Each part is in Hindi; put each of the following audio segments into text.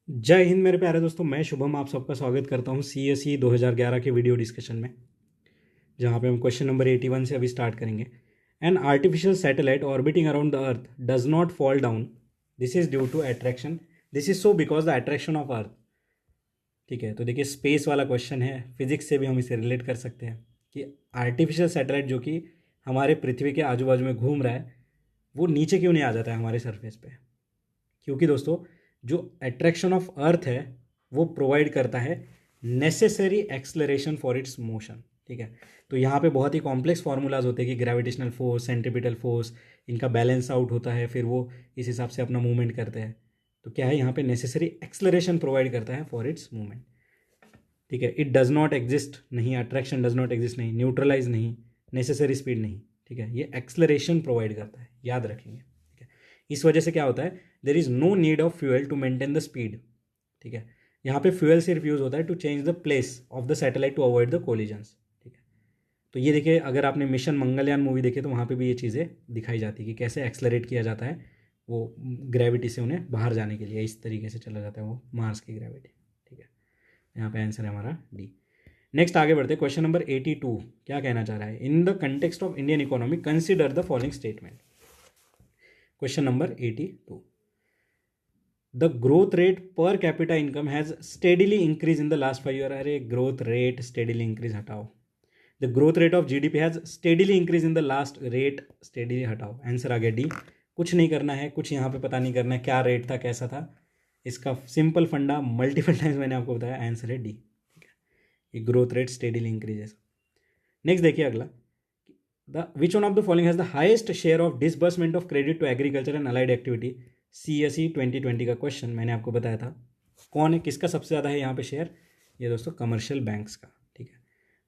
जय हिंद मेरे प्यारे दोस्तों। मैं शुभम आप सबका स्वागत करता हूं CSE 2011 के वीडियो डिस्कशन में, जहां पे हम क्वेश्चन नंबर 81 से अभी स्टार्ट करेंगे। An artificial satellite orbiting around the earth does not fall down, this is due to attraction, this is so because the attraction of earth. ठीक है, तो देखिए स्पेस वाला क्वेश्चन है, फिजिक्स से भी हम इसे रिलेट कर सकते हैं कि आर्टिफिशियल सैटेलाइट जो कि हमारे पृथ्वी के आजू बाजू में घूम रहा है, वो नीचे क्यों नहीं आ जाता है हमारे सरफेस पे। क्योंकि दोस्तों जो अट्रैक्शन ऑफ अर्थ है वो प्रोवाइड करता है necessary acceleration for its motion. ठीक है, तो यहाँ पे बहुत ही कॉम्प्लेक्स फार्मूलाज होते हैं कि ग्रेविटेशनल फोर्स, सेंट्रीपिटल फोर्स, इनका बैलेंस आउट होता है, फिर वो इस हिसाब से अपना मूवमेंट करते हैं। तो क्या है, यहाँ पे नेसेसरी एक्सलरेशन प्रोवाइड करता है फॉर इट्स मूवमेंट। ठीक है, इट डज नॉट एग्जिस्ट नहीं, अट्रैक्शन डज नॉट एग्जिस्ट नहीं, न्यूट्रलाइज नहीं, नेसेसरी स्पीड नहीं। ठीक है, ये एक्सलरेशन प्रोवाइड करता है, याद रखेंगे। ठीक है, इस वजह से क्या होता है, there is no need of fuel to maintain the speed. ठीक है, यहाँ पे फ्यूल सिर्फ यूज होता है to change the place of the satellite to avoid the collisions. ठीक है, तो ये देखिए, अगर आपने मिशन मंगलयान मूवी देखी तो वहाँ पे भी ये चीज़ें दिखाई जाती है कि कैसे एक्सलरेट किया जाता है वो ग्रेविटी से उन्हें बाहर जाने के लिए, इस तरीके से चला जाता है वो मार्स की ग्रेविटी। ठीक है, यहाँ पे आंसर है हमारा डी। नेक्स्ट आगे बढ़ते हैं, क्वेश्चन नंबर 82 क्या कहना चाह रहा है, in the context of Indian economy consider the following statement. Question number 82, the growth rate per capita income has steadily increase in the last 5 year. अरे ग्रोथ रेट स्टेडिली इंक्रीज हटाओ, the growth rate of GDP has steadily increase in the last, rate steadily हटाओ, आंसर आ गया डी। कुछ नहीं करना है, कुछ यहाँ पे पता नहीं करना है क्या रेट था कैसा था, इसका सिंपल फंडा मल्टीपल टाइम्स मैंने आपको बताया, आंसर है डी। ठीक है, ये growth rate steadily increases. Next देखिए अगला, the which one of the following has the highest share of disbursement of credit to agriculture and allied activity. CSE 2020 का क्वेश्चन मैंने आपको बताया था, कौन है, किसका सबसे ज़्यादा है यहाँ पे शेयर, ये दोस्तों कमर्शियल बैंक्स का। ठीक है,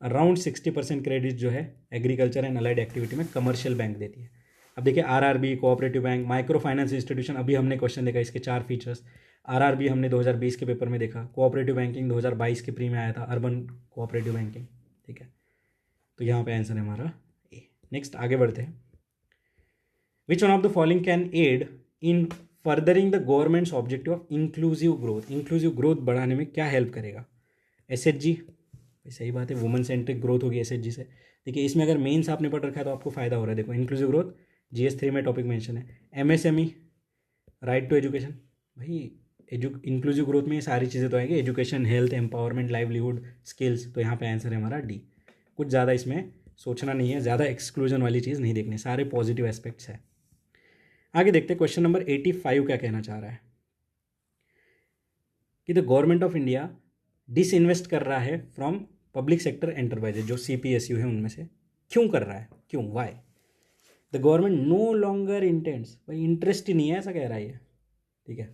अराउंड 60% क्रेडिट जो है एग्रीकल्चर एंड अलाइड एक्टिविटी में कमर्शियल बैंक देती है। अब देखिए RRB, cooperative bank, micro finance institution, अभी हमने क्वेश्चन देखा इसके 4 फीचर्स। RRB हमने 2020 के पेपर में देखा, कोऑपरेटिव बैंकिंग 2022 के प्री में आया था, अर्बन कोऑपरेटिव बैंकिंग। ठीक है, तो यहाँ पे आंसर है हमारा ए। नेक्स्ट आगे बढ़ते हैं, which one of the following can aid in furthering the government's objective of inclusive growth. Inclusive growth बढ़ाने में क्या हेल्प करेगा, SHG। सही बात है, वुमेन सेंट्रिक ग्रोथ होगी SHG से। देखिए इसमें अगर मेंस आपने पढ़ रखा है तो आपको फायदा हो रहा है। देखो इंक्लूसिव ग्रोथ GS3 में टॉपिक मेंशन है, MSME, राइट टू एजुकेशन। भाई इंक्लूसिव ग्रोथ में ये सारी चीज़ें तो आएंगी, education, health, empowerment, livelihood, skills. तो यहाँ पे आंसर है हमारा डी। कुछ ज़्यादा इसमें सोचना नहीं है, ज़्यादा एक्सक्लूजन वाली चीज़ नहीं देखनी, सारे पॉजिटिव एस्पेक्ट्स है। आगे देखते हैं, क्वेश्चन नंबर 85 क्या कहना चाह रहा है कि the government of India disinvest कर रहा है फ्रॉम पब्लिक सेक्टर एंटरप्राइजेज, जो CPSU है उनमें से, क्यों कर रहा है, क्यों, why. The government no longer intends, भाई इंटरेस्ट ही नहीं है ऐसा कह रहा है ये। ठीक है,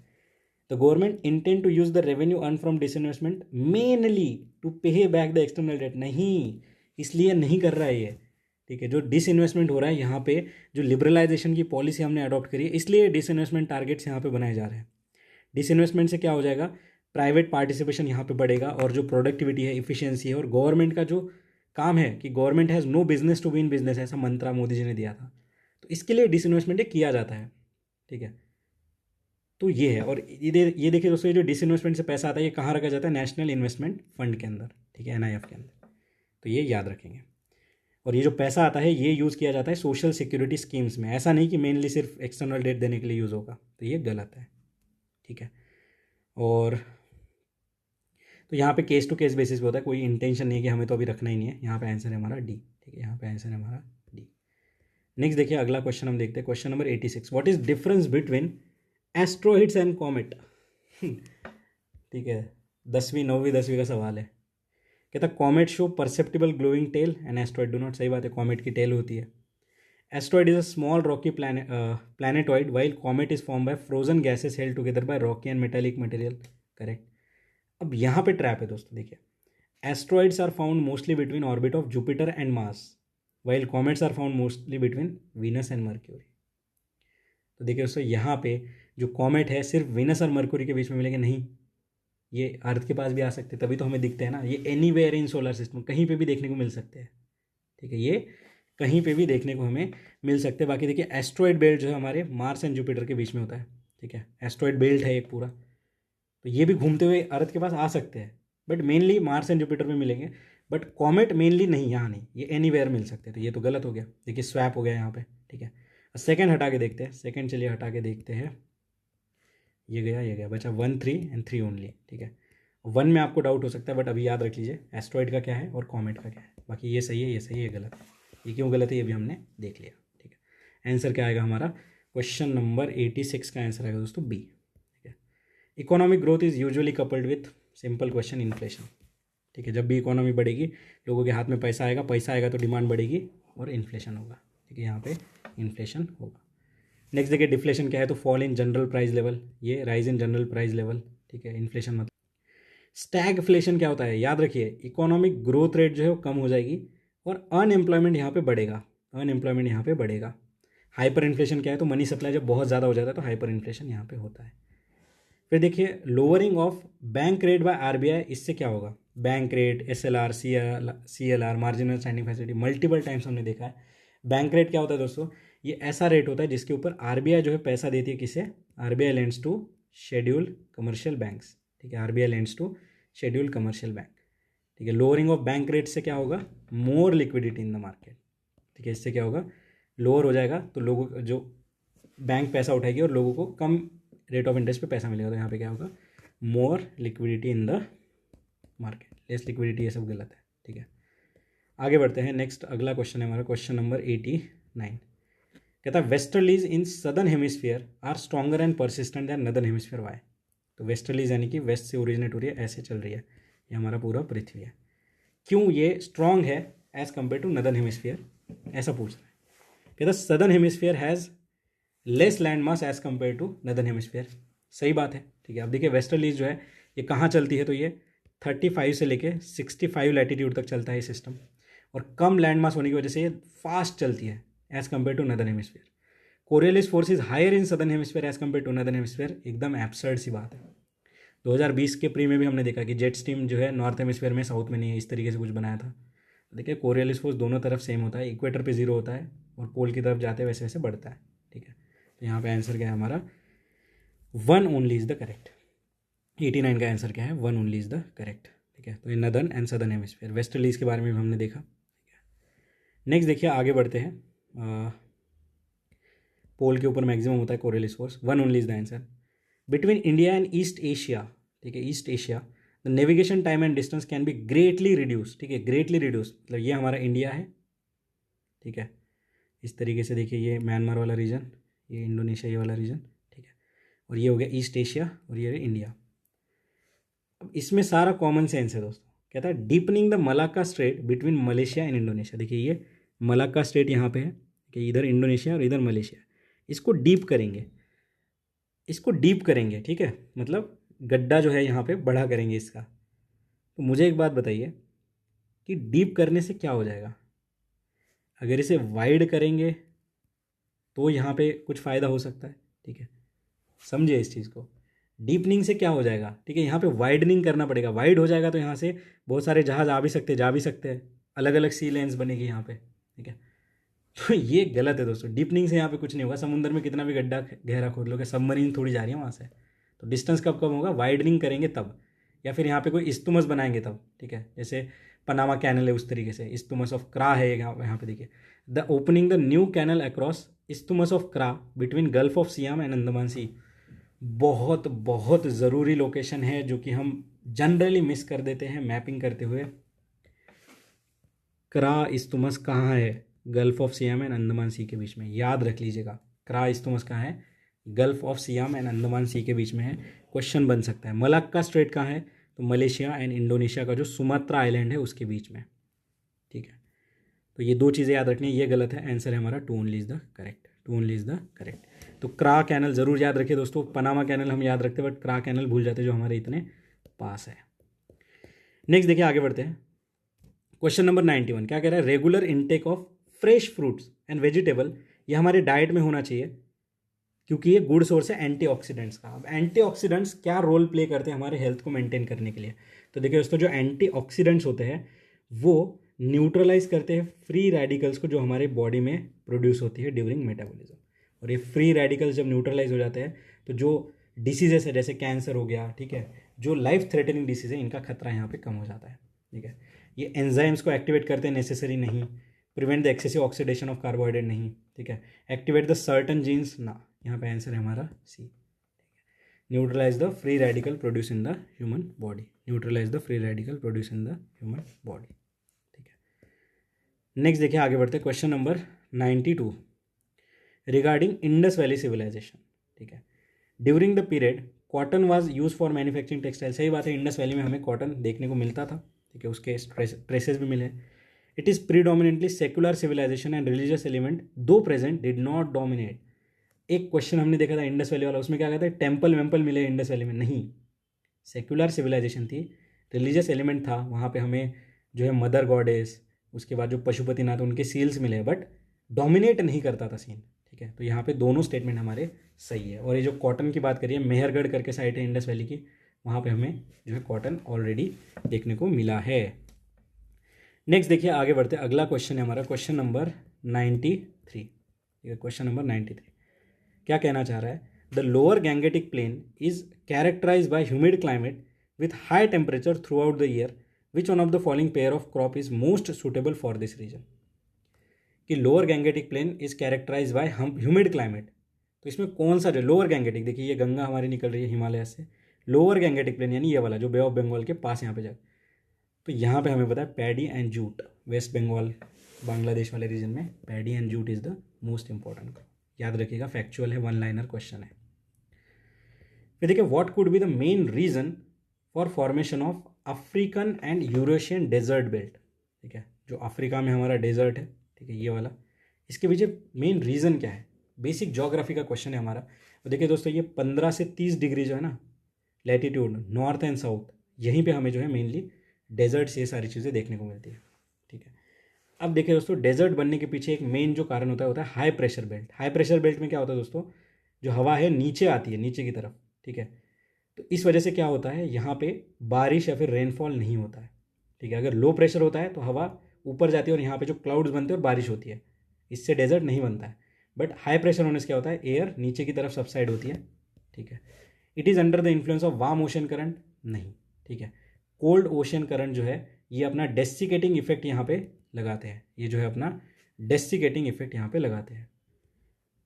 the government intend to use the revenue earn from disinvestment mainly to pay back the external debt, नहीं, इसलिए नहीं कर रहा है ये। ठीक है, जो डिसइन्वेस्टमेंट हो रहा है यहाँ पे, जो लिबरलाइजेशन की पॉलिसी हमने अडॉप्ट करी है, इसलिए डिसइन्वेस्टमेंट टारगेट्स यहाँ पे बनाए जा रहे हैं। डिसइन्वेस्टमेंट से क्या हो जाएगा, प्राइवेट पार्टिसिपेशन यहाँ पे बढ़ेगा, और जो प्रोडक्टिविटी है, इफिशियंसी है, और गवर्नमेंट का जो काम है कि government has no business to be in business, ऐसा मंत्रा मोदी जी ने दिया था, तो इसके लिए डिसइन्वेस्टमेंट किया जाता है। ठीक है, तो ये है। और ये देखिए दोस्तों, ये जो डिसइन्वेस्टमेंट से पैसा आता है ये कहाँ रखा जाता है, नेशनल इन्वेस्टमेंट फंड के अंदर। ठीक है, NIF के अंदर, तो ये याद रखेंगे। और ये जो पैसा आता है ये यूज़ किया जाता है सोशल सिक्योरिटी स्कीम्स में, ऐसा नहीं कि मेनली सिर्फ एक्सटर्नल डेट देने के लिए यूज़ होगा, तो ये गलत है। ठीक है, और तो यहाँ पे केस टू केस बेसिस पे होता है, कोई इंटेंशन नहीं है कि हमें तो अभी रखना ही नहीं है। यहाँ पे आंसर है हमारा डी। ठीक है, यहाँ पे आंसर है हमारा डी। नेक्स्ट देखिए अगला क्वेश्चन हम देखते हैं, question number 86, what is difference between asteroids and comet. ठीक है, 10वीं 9वीं 10वीं का सवाल है। कहता comet show perceptible glowing tail and asteroid do not. सही बात है, कॉमेट की टेल होती है। Asteroid is a small rocky planetoid while comet is form by frozen gases held together by rocky and metallic material. Correct. अब यहाँ पे ट्रैप है दोस्तों, देखिए asteroids are found mostly between orbit of Jupiter and Mars, while comets are found mostly between Venus and Mercury. तो देखिए दोस्तों, यहाँ पे जो कॉमेट है सिर्फ वीनस और मर्क्यूरी के बीच में मिलेंगे, नहीं, ये अर्थ के पास भी आ सकते हैं, तभी तो हमें दिखते हैं ना। ये एनीवेयर इन सोलर सिस्टम, कहीं पे भी देखने को मिल सकते हैं। ठीक है, ये कहीं पे भी देखने को हमें मिल सकते हैं। बाकी देखिए एस्ट्रॉइड बेल्ट जो है हमारे मार्स एंड जुपिटर के बीच में होता है। ठीक है, एस्ट्रॉइड बेल्ट है एक पूरा, तो ये भी घूमते हुए अर्थ के पास आ सकते हैं, but mainly Mars and Jupiter में मिलेंगे। बट कॉमेट मेनली नहीं, यहाँ नहीं, ये एनीवेयर मिल सकते हैं। तो ये तो गलत हो गया, देखिए स्वैप हो गया यहाँ पे, ठीक है। सेकंड हटा के देखते हैं, सेकंड चलिए हटा के देखते हैं, ये गया, बचा 1 3 एंड 3 ओनली, ठीक है। 1 में आपको डाउट हो सकता है, बट अभी याद रख लीजिए एस्ट्रॉइड का क्या है और कॉमेट का क्या है। बाकी ये सही है, ये सही है, ये गलत है। ये क्यों गलत है ये भी हमने देख लिया, ठीक है। आंसर क्या आएगा हमारा, क्वेश्चन नंबर 86 का आंसर आएगा दोस्तों बी, ठीक है। Economic growth is usually coupled with simple question inflation, ठीक है। जब भी इकोनॉमी बढ़ेगी, लोगों के हाथ में पैसा आएगा तो डिमांड बढ़ेगी और इन्फ्लेशन होगा, ठीक है। यहाँ पे इन्फ्लेशन होगा। नेक्स्ट देखिए डिफ्लेशन क्या है, तो fall in general price level, ये rise in general price level, ठीक है। इन्फ्लेशन मतलब स्टैगफ्लेशन क्या होता है, याद रखिए इकोनॉमिक ग्रोथ रेट जो है वो कम हो जाएगी और अनएम्प्लॉयमेंट यहाँ पे बढ़ेगा, अनएम्प्लॉयमेंट यहाँ पे बढ़ेगा। हाइपर इन्फ्लेशन क्या है, तो मनी सप्लाई जब बहुत ज़्यादा हो जाता है तो हाइपर इन्फ्लेशन यहाँ पे होता है। फिर देखिए lowering of bank rate by RBI, इससे क्या होगा, bank rate, SLR, CLR, marginal standing facility, multiple times हमने देखा है। बैंक रेट क्या होता है दोस्तों, ये ऐसा रेट होता है जिसके ऊपर आरबीआई जो है पैसा देती है, किसे, RBI lends to schedule commercial banks, ठीक है। RBI lends to schedule commercial bank, ठीक है। लोअरिंग ऑफ बैंक रेट से क्या होगा, more liquidity in the market, ठीक है। इससे क्या होगा, लोअर हो जाएगा तो लोगों को, जो बैंक पैसा उठाएगी और लोगों को कम रेट ऑफ इंटरेस्ट पे पैसा मिलेगा, तो यहाँ पे क्या होगा, more liquidity in the market, less liquidity, ये सब गलत है, ठीक है। आगे बढ़ते हैं, नेक्स्ट अगला क्वेश्चन है हमारा क्वेश्चन नंबर 89, कहता है westerlies in southern hemisphere are stronger and persistent than northern hemisphere, why. तो वेस्टर्लीज यानी कि वेस्ट से ओरिजिनेट हो रही है, ऐसे चल रही है, ये हमारा पूरा पृथ्वी है, क्यों ये स्ट्रॉन्ग है as compare to northern hemisphere, ऐसा पूछ रहा है। कहता southern hemisphere has less land mass as compare to northern hemisphere, सही बात है, ठीक है। अब देखिए वेस्टर्लीज जो है ये कहाँ चलती है, तो ये 35 से लेके 65 लैटिट्यूड तक चलता है ये सिस्टम, और कम लैंड मास होने की वजह से ये फास्ट चलती है as compare to northern hemisphere. Coriolis force is higher in southern hemisphere as compare to northern hemisphere, एकदम एब्सर्ड सी बात है। 2020 के प्री में भी हमने देखा कि जेट स्ट्रीम जो है नॉर्थ हेमिस्फीयर में, साउथ में नहीं है, इस तरीके से कुछ बनाया था। तो देखिए कोरियलिस फोर्स दोनों तरफ सेम होता है, इक्वेटर पे 0 होता है और पोल की तरफ जाते वैसे वैसे बढ़ता है, ठीक है। तो यहाँ पे आंसर क्या है हमारा, 1 ओनली इज द करेक्ट। 89 का आंसर क्या है, 1 ओनली इज द करेक्ट, ठीक है। तो ये northern and southern hemisphere, westerlies के बारे में भी हमने देखा, ठीक है। नेक्स्ट देखिए आगे बढ़ते हैं, पोल के ऊपर मैक्सिमम होता है Coriolis force, 1 only is the answer. Between India and East Asia, ठीक है, East Asia the navigation time and distance can be greatly reduce, ठीक है। ग्रेटली रिड्यूस मतलब ये हमारा इंडिया है, ठीक है। इस तरीके से देखिए ये म्यांमार वाला रीजन, ये इंडोनेशिया ये वाला रीजन, ठीक है। और ये हो गया ईस्ट एशिया और ये इंडिया। अब इसमें सारा कॉमन सेंस है दोस्तों, कहता है deepening the Malacca straight between Malaysia and Indonesia, देखिए ये मलाक्का स्ट्रेट यहाँ पे है, कि इधर इंडोनेशिया और इधर मलेशिया, इसको डीप करेंगे, इसको डीप करेंगे, ठीक है। मतलब गड्ढा जो है यहाँ पे बड़ा करेंगे इसका। तो मुझे एक बात बताइए कि डीप करने से क्या हो जाएगा, अगर इसे वाइड करेंगे तो यहाँ पे कुछ फ़ायदा हो सकता है, ठीक है। समझिए इस चीज़ को, डीपनिंग से क्या हो जाएगा, ठीक है, यहाँ पे वाइडनिंग करना पड़ेगा, वाइड हो जाएगा तो यहाँ से बहुत सारे जहाज़ आ भी सकते हैं, जा भी सकते हैं, अलग अलग सी लेन्स बनेगी यहाँ पे, ठीक है। तो ये गलत है दोस्तों, डीपनिंग से यहाँ पे कुछ नहीं होगा। समुद्र में कितना भी गड्ढा गहरा खोद लोगे, सबमरीन थोड़ी जा रही है वहाँ से, तो डिस्टेंस कब कम होगा, वाइडनिंग करेंगे तब, या फिर यहाँ पे कोई इस्तुमस बनाएंगे तब, ठीक है। जैसे पनामा कैनल है उस तरीके से, इस्तुमस ऑफ क्रा है यहाँ पे देखिए, the opening the new canal across isthmus of Kra between Gulf of Siam and Andaman Sea. बहुत बहुत ज़रूरी लोकेशन है जो कि हम जनरली मिस कर देते हैं मैपिंग करते हुए। क्रा इस्तुमस कहाँ है, Gulf of Siam and Andaman Sea के बीच में, याद रख लीजिएगा। क्रा इस्तुमस कहाँ है, Gulf of Siam and Andaman Sea के बीच में है, क्वेश्चन बन सकता है। मलाक्का स्ट्रेट कहाँ है, तो मलेशिया एंड इंडोनेशिया का जो सुमात्रा आइलैंड है उसके बीच में, ठीक है। तो ये दो चीज़ें याद रखनी है, ये गलत है, आंसर है हमारा 2 only is the correct, 2 only is the correct. तो क्रा कैनल ज़रूर याद रखिए दोस्तों, पनामा कैनल हम याद रखते हैं बट क्रा कैनल भूल जाते हैं जो हमारे इतने पास है। नेक्स्ट देखिए आगे बढ़ते हैं, क्वेश्चन नंबर 91 क्या कह रहा है, regular intake of fresh fruits and vegetable, ये हमारे डाइट में होना चाहिए क्योंकि ये गुड सोर्स है एंटीऑक्सीडेंट्स का। अब एंटीऑक्सीडेंट्स क्या रोल प्ले करते हैं हमारे हेल्थ को मेंटेन करने के लिए, तो देखिए दोस्तों जो एंटीऑक्सीडेंट्स होते हैं वो न्यूट्रलाइज करते हैं फ्री रेडिकल्स को जो हमारे बॉडी में प्रोड्यूस होती है ड्यूरिंग मेटाबॉलिज्म। और ये फ्री रेडिकल्स जब न्यूट्रलाइज हो जाते हैं तो जो डिसीजेस है जैसे कैंसर हो गया, ठीक है, जो लाइफ थ्रेटनिंग डिसीज है इनका खतरा यहाँ पे कम हो जाता है, ठीक है। ये एंजाइम्स को एक्टिवेट करते हैं, नेसेसरी नहीं। Prevent the excessive oxidation of carbohydrate नहीं, ठीक है। एक्टिवेट द सर्टन जीन्स ना, यहाँ पे आंसर है हमारा C. Neutralise the free radical produce in the human body, neutralise the free radical produce in the human body, ठीक है। नेक्स्ट देखिए आगे बढ़ते, question number 92 regarding Indus Valley Civilisation, ठीक है। During the period cotton was use for manufacturing textile, सही बात है, इंडस वैली में हमें कॉटन देखने को मिलता था, ठीक है, उसके ट्रेसेस भी मिले। It is predominantly secular civilization and religious element though present did not dominate. एक क्वेश्चन हमने देखा था इंडस वैली वाला, उसमें क्या कहता है, टेम्पल वेम्पल मिले इंडस वैली में, नहीं, सेक्युलर सिविलाइजेशन थी, रिलीजियस एलिमेंट था, वहाँ पे हमें जो है मदर गॉडेस, उसके बाद जो पशुपतिनाथ उनके सील्स मिले, बट डोमिनेट नहीं करता था सीन, ठीक है। तो यहाँ पे दोनों स्टेटमेंट हमारे सही है। और ये जो कॉटन की बात करिए, मेहरगढ़ करके साइट है इंडस वैली की, वहाँ पे हमें जो है कॉटन ऑलरेडी देखने को मिला है। नेक्स्ट देखिए आगे बढ़ते, अगला क्वेश्चन है हमारा क्वेश्चन नंबर 93, ठीक है, क्वेश्चन नंबर 93 क्या कहना चाह रहा है, the lower Gangetic plain is characterise by humid climate with high temperature throughout the year, which one of the following pair of crop is most suitable for this region. कि lower Gangetic plain is characterise by humid climate, तो इसमें कौन सा जो लोअर गैंगेटिक, देखिए ये गंगा हमारी निकल रही है हिमालय से, लोअर गैंगेटिक प्लेन यानी ये वाला जो बे ऑफ बंगाल के पास यहाँ पे जाए, तो यहाँ पे हमें पता है paddy and jute, West Bengal Bangladesh वाले रीजन में paddy and jute is the most important crop, याद रखिएगा, फैक्चुअल है, वन लाइनर क्वेश्चन है। फिर देखिए what could be the main reason for formation of African and Eurasian desert belt, ठीक है, जो अफ्रीका में हमारा डेजर्ट है, ठीक है, ये वाला, इसके पीछे मेन रीजन क्या है, बेसिक ज्योग्राफी का क्वेश्चन है हमारा। तो देखिए दोस्तों ये 15 से 30 डिग्री जो है ना लैटिट्यूड, नॉर्थ एंड साउथ, यहीं पे हमें जो है मेनली डेजर्ट से ये सारी चीज़ें देखने को मिलती है, ठीक है। अब देखिए दोस्तों डेजर्ट बनने के पीछे एक मेन जो कारण होता है high pressure belt. High pressure belt में क्या होता है दोस्तों, जो हवा है नीचे आती है, नीचे की तरफ, ठीक है, तो इस वजह से क्या होता है यहाँ पे बारिश या फिर रेनफॉल नहीं होता है, ठीक है। अगर लो प्रेशर होता है तो हवा ऊपर जाती है और यहाँ पे जो क्लाउड्स बनते हैं और बारिश होती है, इससे डेजर्ट नहीं बनता है। बट हाई प्रेशर होने से क्या होता है, एयर नीचे की तरफ सबसाइड होती है, ठीक है। It is under the influence of warm ocean current, नहीं, ठीक है। कोल्ड ओशन करंट जो है ये अपना डेसिकेटिंग इफेक्ट यहाँ पे लगाते हैं, ये जो है अपना डेसिकेटिंग इफेक्ट यहाँ पे लगाते हैं।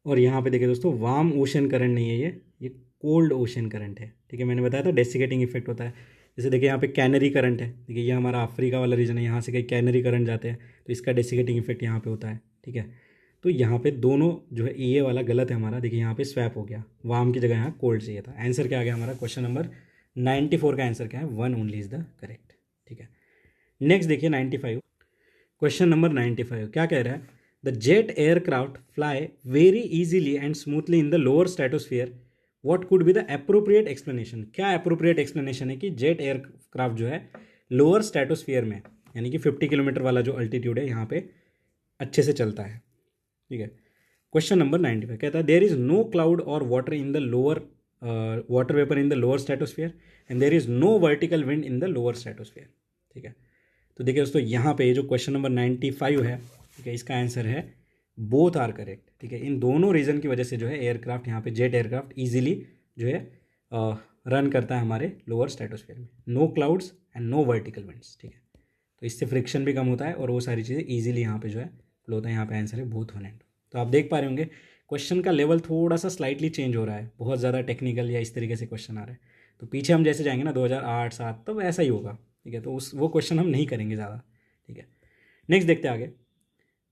और यहाँ पे देखिए दोस्तों वार्म ओशन करंट नहीं है, ये कोल्ड ओशन करंट है, ठीक है। मैंने बताया था डेसिकेटिंग इफेक्ट होता है, जैसे देखिए यहाँ पे कैनरी करंट है, देखिए ये हमारा अफ्रीका वाला रीजन है, यहाँ से कहीं कैनरी करंट जाते हैं तो इसका डेसिकेटिंग इफेक्ट यहाँ पे होता है, ठीक है। तो यहाँ पे दोनों जो है ये वाला गलत है हमारा, देखिए यहाँ पे स्वैप हो गया, वार्म की जगह यहाँ कोल्ड चाहिए था। आंसर क्या आ गया हमारा, क्वेश्चन नंबर 94 का आंसर क्या है, 1 ओनली इज द करेक्ट, ठीक है। नेक्स्ट देखिए 95, क्वेश्चन नंबर 95 क्या कह रहा है, the jet aircraft fly very easily and smoothly in the lower stratosphere, what could be the appropriate explanation. क्या अप्रोप्रिएट एक्सप्लेनेशन है कि जेट एयरक्राफ्ट जो है लोअर स्ट्रेटोस्फियर में, यानी कि 50 किलोमीटर वाला जो अल्टीट्यूड है यहाँ पे अच्छे से चलता है, ठीक है। क्वेश्चन नंबर 95 कहता है there is no cloud or water in the lower water vapour in the lower stratosphere and there is no vertical wind in the lower stratosphere, ठीक है। तो देखिए दोस्तों यहाँ पे जो क्वेश्चन नंबर 95 है, ठीक है, इसका आंसर है बोथ आर करेक्ट, ठीक है। इन दोनों रीज़न की वजह से जो है एयरक्राफ्ट यहाँ पे जेट एयरक्राफ्ट इजीली जो है रन करता है हमारे लोअर स्ट्रेटोस्फियर में, no clouds and no vertical winds, ठीक है। तो इससे फ्रिक्शन भी कम होता है और वो सारी चीज़ें ईजिली यहाँ पे जो है फ्लो होता है। यहाँ पे आंसर है बोथ वन एंड। तो आप देख पा रहे होंगे क्वेश्चन का लेवल थोड़ा सा स्लाइटली चेंज हो रहा है, बहुत ज़्यादा टेक्निकल या इस तरीके से क्वेश्चन आ रहा है। तो पीछे हम जैसे जाएंगे ना 2008-7 तब ऐसा ही होगा, ठीक है। तो वो क्वेश्चन हम नहीं करेंगे ज़्यादा, ठीक है। नेक्स्ट देखते हैं आगे,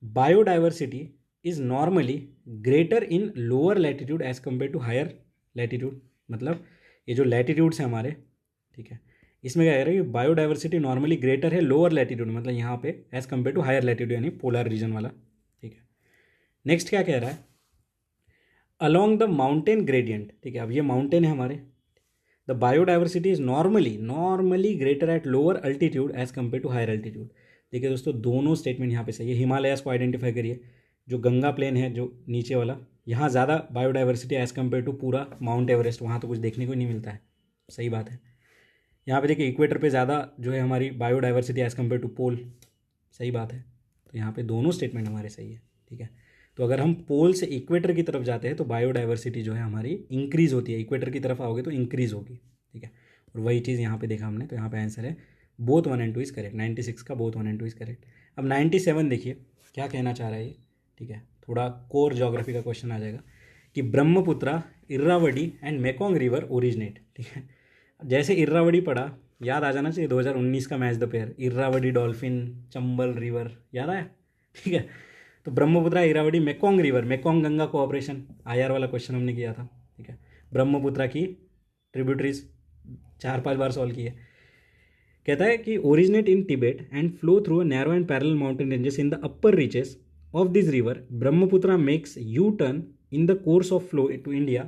biodiversity is normally greater in lower latitude as compare to higher latitude, मतलब ये जो लैटिट्यूड्स हैं हमारे, ठीक है, इसमें क्या कह रहा है कि बायोडाइवर्सिटी नॉर्मली ग्रेटर है लोअर लैटिट्यूड, मतलब यहाँ पे as compare to higher latitude यानी पोलर रीजन वाला, ठीक है। नेक्स्ट क्या कह रहा है, अलोंग द माउंटेन ग्रेडियंट, ठीक है, अब ये माउंटेन है हमारे, the biodiversity is normally greater at lower altitude as compare to higher altitude. देखिए दोस्तों दोनों स्टेटमेंट यहाँ पे सही है। हिमालयास को आइडेंटिफाई करिए, जो गंगा प्लेन है जो नीचे वाला, यहाँ ज़्यादा बायोडाइवर्सिटी एज कम्पेयर टू पूरा माउंट एवरेस्ट, वहाँ तो कुछ देखने को नहीं मिलता है, सही बात है। यहाँ पे देखिए इक्वेटर पे ज़्यादा जो है हमारी बायोडाइवर्सिटी एज कम्पेयर टू पोल, सही बात है। तो यहाँ पे दोनों स्टेटमेंट हमारे सही है, ठीक है। तो अगर हम पोल से इक्वेटर की तरफ जाते हैं तो बायोडाइवर्सिटी जो है हमारी इंक्रीज़ होती है, इक्वेटर की तरफ आओगे तो इंक्रीज़ होगी, ठीक है। और वही चीज़ यहाँ पे देखा हमने, तो यहाँ पे आंसर है बोथ 1 and 2 इज़ करेक्ट। 96 का बोथ 1 and 2 इज़ करेक्ट। अब 97 देखिए क्या कहना चाह रहा है ये, ठीक है, थोड़ा कोर ज्योग्राफी का क्वेश्चन आ जाएगा कि Brahmaputra, Irrawaddy and Mekong river originate, ठीक है। जैसे इर्रावडी पढ़ा, याद आ जाना चाहिए 2019 का match the pair, Irrawaddy dolphin, Chambal river, याद आया, ठीक है। तो Brahmaputra, Irrawaddy, Mekong river, Mekong Ganga cooperation, IR वाला क्वेश्चन हमने किया था, ठीक है। ब्रह्मपुत्रा की ट्रिब्यूटरीज 4-5 बार सॉल्व किए। कहता है कि originate in Tibet and flow through narrow and parallel mountain ranges in the upper reaches of this river, Brahmaputra makes U turn in the course of flow to India,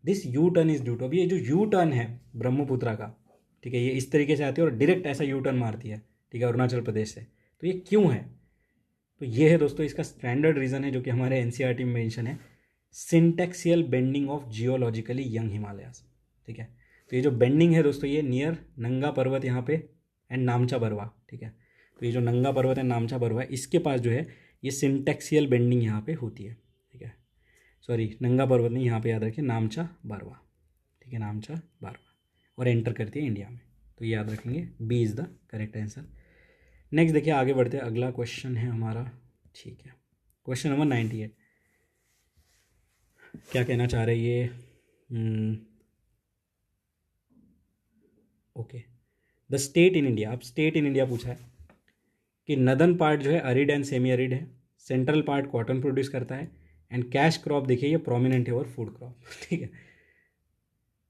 this U turn is due to. अभी ये जो यू टर्न है ब्रह्मपुत्रा का, ठीक है, ये इस तरीके से आती है और डायरेक्ट ऐसा यू टर्न मारती है, ठीक है, अरुणाचल प्रदेश से। तो ये क्यों है? तो ये है दोस्तों इसका स्टैंडर्ड रीज़न है जो कि हमारे एनसीईआरटी में मेंशन है, सिंटेक्सियल bending of geologically young Himalayas, ठीक है। तो ये जो बेंडिंग है दोस्तों ये नियर नंगा पर्वत यहाँ पे एंड नामचा बरवा, ठीक है। तो ये जो नंगा पर्वत है, नामचा बरवा, इसके पास जो है ये सिंटेक्सियल बेंडिंग यहाँ पे होती है, ठीक है। सॉरी, नंगा पर्वत नहीं, यहाँ पे याद रखिए नामचा बरवा, ठीक है, नामचा बरवा, और एंटर करती है इंडिया में। तो ये याद रखेंगे, B is the correct answer. Next देखिए आगे बढ़ते हैं, अगला क्वेश्चन है हमारा, ठीक है, क्वेश्चन नंबर 98। क्या कहना चाह रहे ये, okay, the state in India, अब स्टेट इन इंडिया पूछा है कि नदर्न पार्ट जो है अरिड एंड सेमी अरिड है, सेंट्रल पार्ट कॉटन प्रोड्यूस करता है, एंड कैश क्रॉप देखिए ये प्रोमिनेंट है और फूड क्रॉप, ठीक है।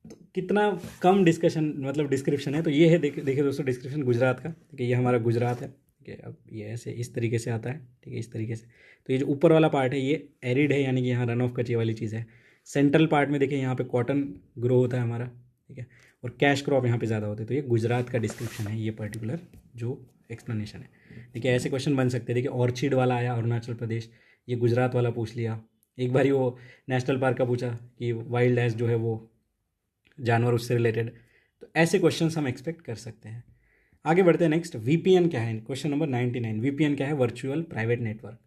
तो कितना कम डिस्कशन, मतलब डिस्क्रिप्शन है। तो ये है, देखिए दोस्तों डिस्क्रिप्शन गुजरात का, ठीक है, ये हमारा गुजरात है, ठीक है। अब ये ऐसे इस तरीके से आता है, ठीक है, इस तरीके से। तो ये जो ऊपर वाला पार्ट है ये एरिड है, यानी कि यहाँ रन ऑफ कच्ची वाली चीज़ है। सेंट्रल पार्ट में देखिए यहाँ पे कॉटन ग्रो होता है हमारा, ठीक है, और कैश क्रॉप यहाँ पे ज़्यादा होते हैं। तो ये गुजरात का डिस्क्रिप्शन है, ये पर्टिकुलर जो एक्सप्लेनेशन है। देखिए ऐसे क्वेश्चन बन सकते हैं, देखिए ऑर्चिड वाला आया अरुणाचल प्रदेश, ये गुजरात वाला पूछ लिया। एक बार वो नेशनल पार्क का पूछा कि वाइल्ड लाइफ जो है वो जानवर, उससे रिलेटेड। तो ऐसे क्वेश्चंस हम एक्सपेक्ट कर सकते हैं। आगे बढ़ते हैं नेक्स्ट, वीपीएन क्या है, क्वेश्चन नंबर 99। वीपीएन क्या है? Virtual private network.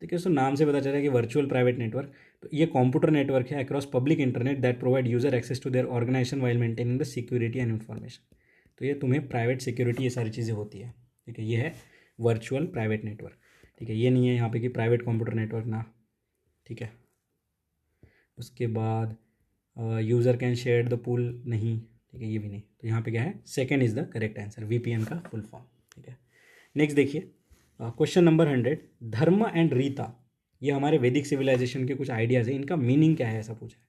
देखिए उसको नाम से पता चल रहा है कि वर्चुअल प्राइवेट नेटवर्क, तो ये कंप्यूटर नेटवर्क है across public internet that provide user access to their organization while maintaining the security and information. तो ये तुम्हें प्राइवेट सिक्योरिटी, ये सारी चीज़ें होती है, ठीक है। ये है वर्चुअल प्राइवेट नेटवर्क, ठीक है। ये नहीं है यहाँ पे कि प्राइवेट कंप्यूटर नेटवर्क ना, ठीक है। उसके बाद user can share the pool, नहीं, ठीक है, ये भी नहीं। तो यहाँ पे क्या है, second is the correct answer, VPN का फुल फॉर्म, ठीक है। नेक्स्ट देखिए क्वेश्चन नंबर 100, धर्म एंड रीता, ये हमारे वैदिक सिविलाइजेशन के कुछ आइडियाज़ हैं, इनका मीनिंग क्या है ऐसा पूछा है,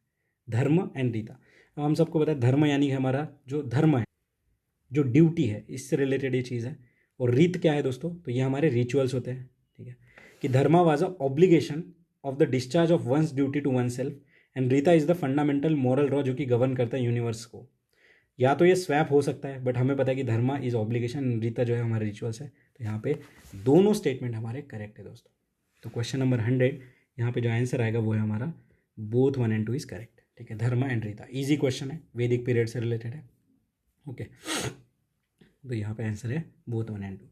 धर्म एंड रीता। अब हम सबको पता है धर्म यानी कि हमारा जो धर्म है, जो ड्यूटी है, इससे रिलेटेड ये चीज़ है। और रीत क्या है दोस्तों? तो ये हमारे रिचुअल्स होते हैं, ठीक है। कि dharma was a obligation of the discharge of one's duty to oneself, and rita is the fundamental moral law जो कि गवर्न करता है यूनिवर्स को। या तो ये स्वैप हो सकता है, बट हमें पता है कि धर्मा इज ऑब्लिगेशन, रीता जो है हमारे रिचुअल्स है। तो यहाँ पे दोनों स्टेटमेंट हमारे करेक्ट है दोस्तों। तो क्वेश्चन नंबर 100, यहाँ पे जो आंसर आएगा वो है हमारा बोथ 1 and 2 इज करेक्ट, ठीक है। धर्मा एंड रीता, ईजी क्वेश्चन है, वैदिक पीरियड से रिलेटेड है, ओके। तो यहाँ पे आंसर है बोथ 1 and 2।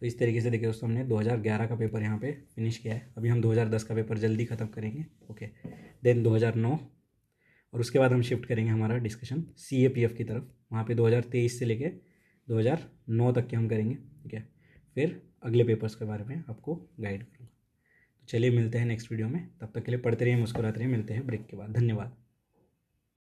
तो इस तरीके से देखिए दोस्तों हमने 2011 का पेपर यहाँ पे फिनिश किया है। अभी हम 2010 का पेपर जल्दी ख़त्म करेंगे, ओके। देन 2009, और उसके बाद हम शिफ्ट करेंगे हमारा डिस्कशन CAPF की तरफ। वहाँ पे 2023 से लेके 2009 तक के हम करेंगे, ठीक है। फिर अगले पेपर्स के बारे में आपको गाइड करूँगा। तो चलिए मिलते हैं नेक्स्ट वीडियो में, तब तक के लिए पढ़ते रहिए, मुस्कुराते रहिए, मिलते हैं ब्रेक के बाद। धन्यवाद।